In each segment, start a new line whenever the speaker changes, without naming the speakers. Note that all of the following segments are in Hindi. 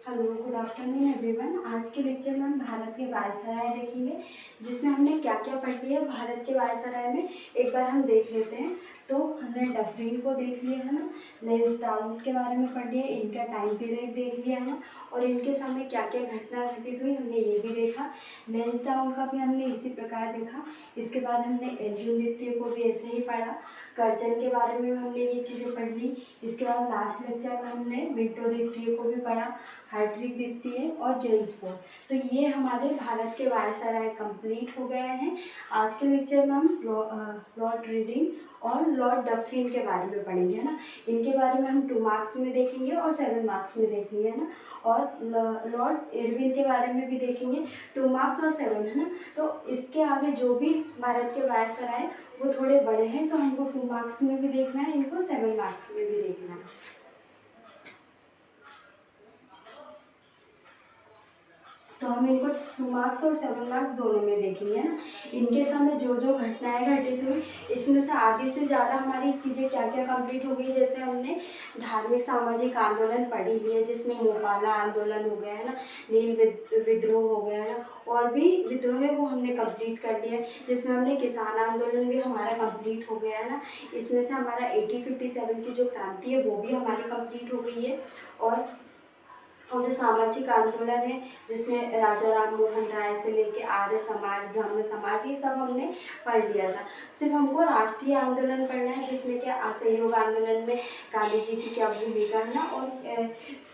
Hello, good afternoon everyone. आज के लेक्चर में हम भारत के वायसराय देखेंगे, जिसमें हमने क्या क्या पढ़ लिया भारत के वायसराय में एक बार हम देख लेते हैं। तो हमने डफरिन को देख लिया है ना, लैंसडाउन के बारे में पढ़ लिया, इनका टाइम पीरियड देख लिया है और इनके समय क्या क्या घटना घटित हुई हमने ये भी देखा। लैंसडाउन का भी हमने इसी प्रकार देखा। इसके बाद हमने एल्गिन द्वितीय को भी ऐसे ही पढ़ा। कर्जन के बारे में हमने ये चीज़ें पढ़ ली। इसके बाद लास्ट लेक्चर में हमने विंटो द्वितीय को भी पढ़ा, हार्ट्रिक द्वितीय और जेम्स बॉन्ड। तो ये हमारे भारत के वायसराय कंप्लीट हो गए हैं। आज के लेक्चर में हम लॉर्ड रीडिंग और लॉर्ड डफरिन के बारे में पढ़ेंगे, है ना। इनके बारे में हम 2 मार्क्स में देखेंगे और 7 मार्क्स में देखेंगे, है ना। और लॉर्ड इरविन के बारे में भी देखेंगे, 2 मार्क्स और 7, है ना। तो इसके आगे जो भी भारत के वायसराय वो थोड़े बड़े हैं, तो हमको 2 मार्क्स में भी देखना है, इनको 7 मार्क्स में भी देखना है। तो हम इनको 2 मार्क्स और 7 मार्क्स दोनों में देखेंगे ना। इनके समय जो जो घटनाएं घटित हुई, इसमें से आधी से ज़्यादा हमारी चीज़ें क्या क्या कंप्लीट हो गई। जैसे हमने धार्मिक सामाजिक आंदोलन पढ़ी लिए, जिसमें मोपाला आंदोलन हो गया है ना, नील विद्रोह हो गया है ना, और भी विद्रोह है वो हमने कंप्लीट कर लिया। जिसमें हमने किसान आंदोलन भी हमारा कंप्लीट हो गया है ना। इसमें से हमारा 1857 की जो क्रांति है वो भी हमारी कंप्लीट हो गई है। और जो सामाजिक आंदोलन है, जिसमें राजा राम मोहन राय से लेके आर्य समाज, ब्राह्मण समाज, ये सब हमने पढ़ लिया था। सिर्फ हमको राष्ट्रीय आंदोलन पढ़ना है, जिसमें क्या असहयोग आंदोलन में गांधी जी की क्या भूमिका है ना, और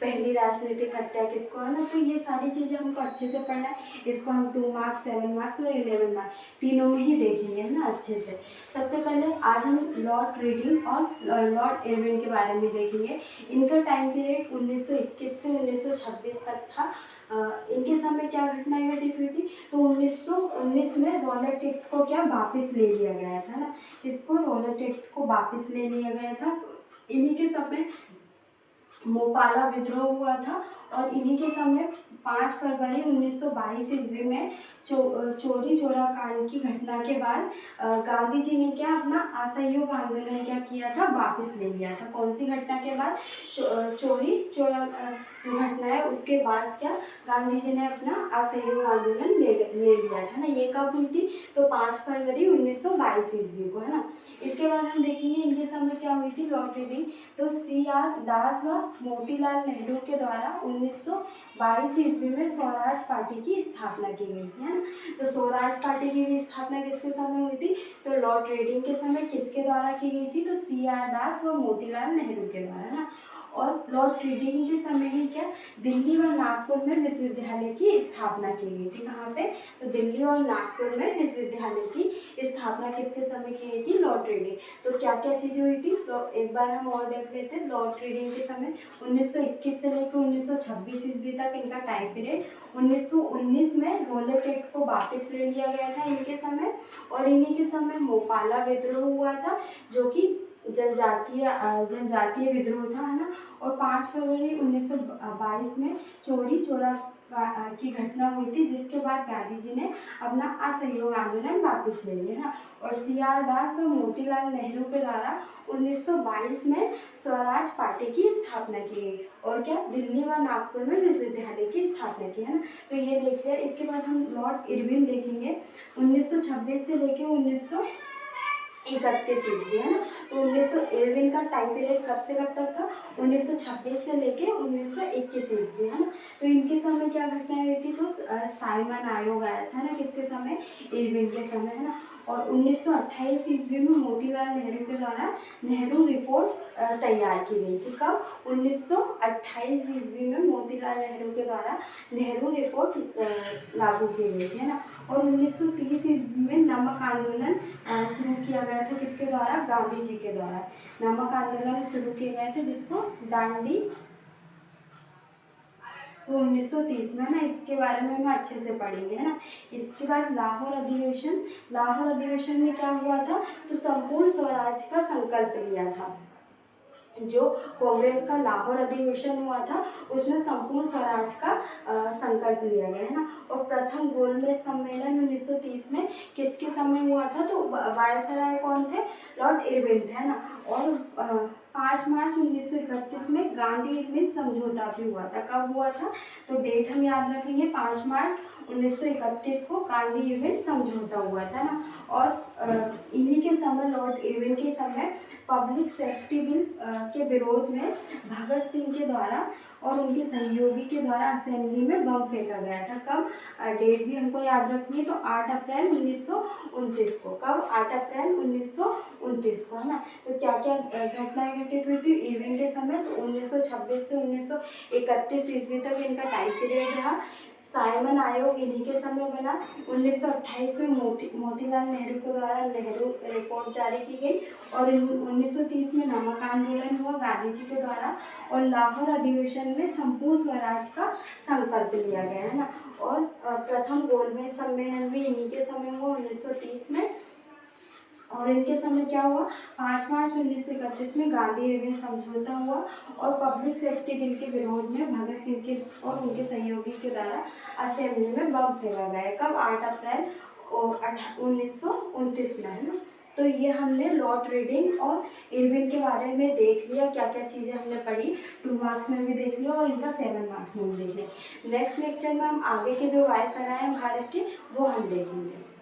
पहली राजनीतिक हत्या किसको है ना। तो ये सारी चीज़ें हमको अच्छे से पढ़ना है। इसको हम 2 मार्क्स, 7 मार्क्स और 11 मार्क्स तीनों में ही देखेंगे, है ना, अच्छे से। सबसे पहले आज हम लॉर्ड रीडिंग और लॉर्ड इरविन के बारे में देखेंगे। इनका टाइम पीरियड 1921 से 1926 तक था। इनके समय क्या घटनाएं घटित हुई थी, तो 1919 में रॉलेट एक्ट को क्या वापस ले लिया गया था ना। इसको रॉलेट एक्ट को वापस ले लिया गया था। इन्हीं के समय मोपाला विद्रोह हुआ था और इन्हीं के समय 5 फरवरी 1922 ईस्वी में चोरी चोरा कांड की घटना के बाद गांधी जी ने क्या अपना असहयोग आंदोलन क्या किया था, वापस ले लिया था। कौन सी घटना के बाद? चोरी चोरा घटना है, उसके बाद क्या गांधी जी ने अपना असहयोग आंदोलन ले लिया था ना। ये कब हुई थी, तो 5 फरवरी 1922 ईस्वी को, है ना। इसके बाद हम देखेंगे इनके समय क्या हुई थी लॉर्ड रीडिंग। तो CR दास व मोतीलाल नेहरू के द्वारा 1922 ईस्वी में स्वराज पार्टी की स्थापना की गई थी, है ना। तो स्वराज पार्टी की भी स्थापना किसके समय हुई थी, तो लॉर्ड रीडिंग के समय किसके द्वारा की गई थी, तो CR दास व मोतीलाल नेहरू के द्वारा, है ना। और लॉर्ड रीडिंग के समय ही क्या दिल्ली व नागपुर में विश्वविद्यालय की स्थापना की गई थी। कहाँ पे, तो दिल्ली और नागपुर में विश्वविद्यालय की स्थापना किसके समय की गई थी, लॉर्ड रीडिंग। तो क्या क्या चीज़ें हुई थी, तो एक बार हम और देख लेते हैं। लॉर्ड रीडिंग के समय 1921 से लेकर 1926 ईस्वी तक इनका टाइम पीरियड। 1919 में रॉलेट एक्ट को वापस ले लिया गया था इनके समय, और इन्हीं के समय मोपाला विद्रोह हुआ था, जो कि जनजातीय विद्रोह था, है ना। और 5 फरवरी 1922 में चोरी चोरा की घटना हुई थी, जिसके बाद गांधी जी ने अपना असहयोग आंदोलन वापस ले लिया ना। और CR दास व मोतीलाल नेहरू के द्वारा 1922 में स्वराज पार्टी की स्थापना की गई, और क्या दिल्ली व नागपुर में विश्वविद्यालय की स्थापना की, है ना। तो ये देख लिया। इसके बाद हम लॉर्ड इरविन देखेंगे। 1926 से लेकर 1931 ईस्वी, है ना। तो 1911 का टाइम पीरियड कब से कब तक था, 1926 से लेके 1921 ईस्वी, है ना। तो इनके समय क्या घटनाएं हुई थी, तो साइमन आयोग आया था ना, किसके समय, इरविन के समय, है ना। और 1928 ईस्वी में मोतीलाल नेहरू के द्वारा नेहरू रिपोर्ट तैयार की गई थी। कब, 1928 ईस्वी में मोतीलाल नेहरू के द्वारा नेहरू रिपोर्ट लागू की गई थी, है ना। और 1930 ईस्वी में नमक आंदोलन शुरू किया गया था, किसके द्वारा, गांधी जी के द्वारा नमक आंदोलन शुरू किए गए थे, जिसको दांडी, तो 1930 में, है ना। इसके बारे में हम अच्छे से पढ़ेंगे, है ना। इसके बाद लाहौर अधिवेशन। लाहौर अधिवेशन में क्या हुआ था, तो संपूर्ण स्वराज का संकल्प लिया था। जो कांग्रेस का लाहौर अधिवेशन हुआ था, उसमें संपूर्ण स्वराज का संकल्प लिया गया, है ना। और प्रथम गोलमेज सम्मेलन 1930 में किसके समय हुआ था, तो वायसराय कौन थे, लॉर्ड इरविन थे, है ना। और 5 मार्च 1931 में गांधी इरविन समझौता भी हुआ था। कब हुआ था? तो डेट हम याद रखेंगे, 5 मार्च 1931 को गांधी इरविन समझौता हुआ था ना। और इन्हीं के समय, लॉर्ड इरविन के समय पब्लिक सेफ्टी बिल के विरोध में भगत सिंह के द्वारा और उनके सहयोगी के द्वारा असेंबली में बम फेंका गया था। कब? डेट भी हमको याद रखनी है, तो 8 अप्रैल 1929 को। कब? 8 अप्रैल 1929 को, है ना। तो क्या क्या घटनाएं घटित हुई थी इरविन के समय? तो 1926 से 1931 ईस्वी तक इनका टाइम पीरियड रहा। साइमन आयोग इन्हीं के समय बना। 1928 में मोतीलाल नेहरू के द्वारा नेहरू रिपोर्ट जारी की गई। और 1930 में नमक आंदोलन हुआ गांधी जी के द्वारा। और लाहौर अधिवेशन में संपूर्ण स्वराज का संकल्प लिया गया, है ना। और प्रथम गोलमेज सम्मेलन भी इन्हीं के समय हुआ 1930 में। और इनके समय क्या हुआ? 5 मार्च 1931 में गांधी इरविन समझौता हुआ और पब्लिक सेफ्टी बिल के विरोध में भगत सिंह के और उनके सहयोगी के द्वारा असेंबली में बम फेंका गया। कब? 8 अप्रैल 1929 में, है ना। तो ये हमने लॉर्ड रीडिंग और इरविन के बारे में देख लिया, क्या क्या चीज़ें हमने पढ़ी। 2 मार्क्स में भी देख लिया और इनका 7 मार्क्स में भी देख लिया। नेक्स्ट लेक्चर में हम आगे के जो वायसराय हैं भारत के, वो हम देखेंगे।